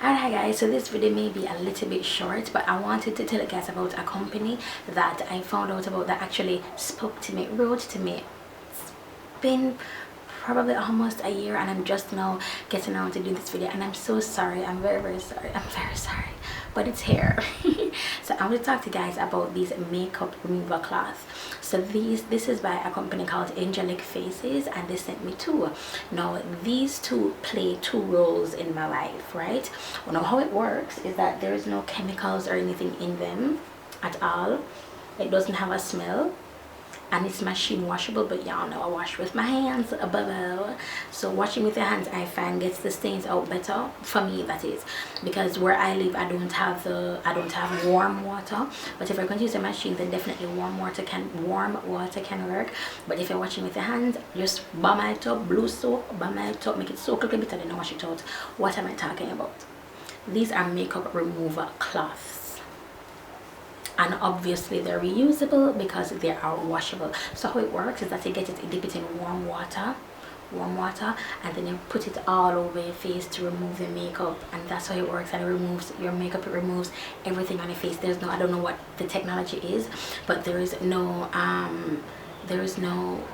Alright guys, so this video may be a little bit short, but I wanted to tell you guys about a company that I found out about that actually spoke to me, wrote to me. It's been probably almost a year and I'm just now getting around to do this video, and I'm so sorry. I'm very sorry. I'm very sorry, but it's here. So I'm going to talk to you guys about these makeup remover cloths. So this is by a company called Angelic Faces, and they sent me two. Now these two play two roles in my life, right? Well, now how it works is that there is no chemicals or anything in them at all. It doesn't have a smell, and it's machine washable, but y'all know I wash with my hands. So washing with your hands, I find, gets the stains out better for me, that is, because where I live I don't have warm water. But if I can use a machine, then definitely warm water can work. But if you're washing with your hands, just bomb it up, blue soap, bomb it up, make it soak a little bit and then wash it out. What am I talking about? These are makeup remover cloths, and obviously they're reusable because they are washable. So how it works is that you get it, you dip it in warm water, and then you put it all over your face to remove the makeup, and that's how it works. And it removes your makeup, it removes everything on your face. There's no, I don't know what the technology is, but there is no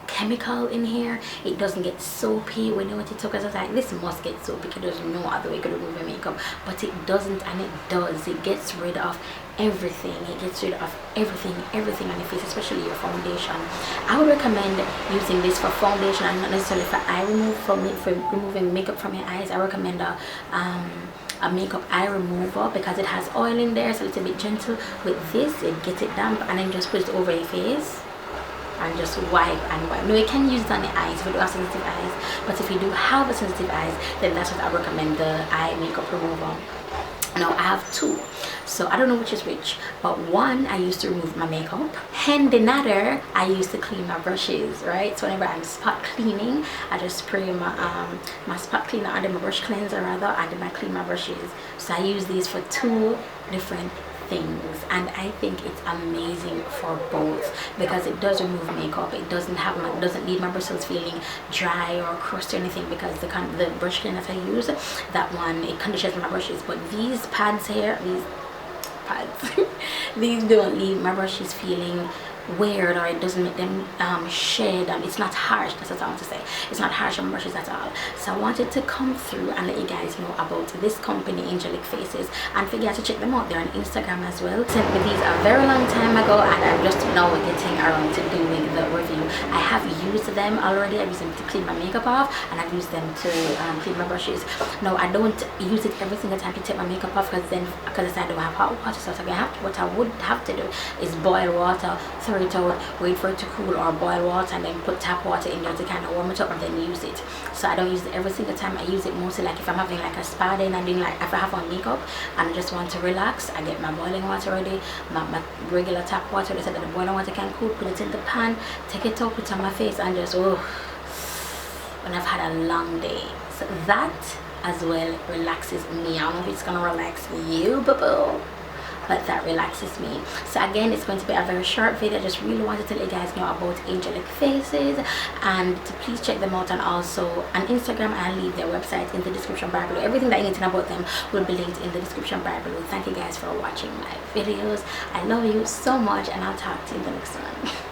chemical in here. It doesn't get soapy. When you want it to, because I was like, this must get soapy because there's no other way you could remove your makeup, but it doesn't, and it does. It gets rid of everything. It gets rid of everything on your face, especially your foundation. I would recommend using this for foundation and not necessarily for eye remove. For removing makeup from your eyes, I recommend a makeup eye remover because it has oil in there, so it's a bit gentle. With this, it gets it damp, and then just put it over your face and just wipe and wipe. No, you can use it on the eyes if you do have sensitive eyes, but if you do have a sensitive eyes, then that's what I recommend, the eye makeup remover. Now I have two, so I don't know which is which, but one I used to remove my makeup, and another I used to clean my brushes, right? So whenever I'm spot cleaning, I just spray my spot cleaner under my brush cleanser rather, and then I clean my brushes. So I use these for two different things, and I think it's amazing for both because it does remove makeup. It doesn't leave my bristles feeling dry or crusty or anything, because the brush cleaner that I use, that one, it conditions my brushes. But these pads here, these don't leave my brushes feeling weird, or it doesn't make them shed, and it's not harsh. That's what I want to say. It's not harsh on brushes at all. So I wanted to come through and let you guys know about this company, Angelic Faces, and for you guys to check them out. They're on Instagram as well. Sent me these a very long time ago, and I'm just now getting around to doing the review. I have used them already. I've used them to clean my makeup off, and I've used them to clean my brushes. No, I don't use it every single time to take my makeup off, because I don't have hot water. So what I would have to do is boil water, throw it out, wait for it to cool, or boil water and then put tap water in there to kind of warm it up and then use it. So I don't use it every single time. I use it mostly like if I'm having like a spa day and I'm doing, like, if I have on makeup and I just want to relax, I get my boiling water ready, my regular tap water, so that the boiling water can cool, put it in the pan, take it out, put it on my face, and just when I've had a long day. So that as well relaxes me. I don't know if it's gonna relax you, boo-boo, but that relaxes me. So again, it's going to be a very short video. I just really wanted to let you guys know about Angelic Faces, and to please check them out, and also on Instagram. I'll leave their website in the description bar below. Everything that you need to know about them will be linked in the description bar below. Thank you guys for watching my videos. I love you so much, and I'll talk to you in the next one.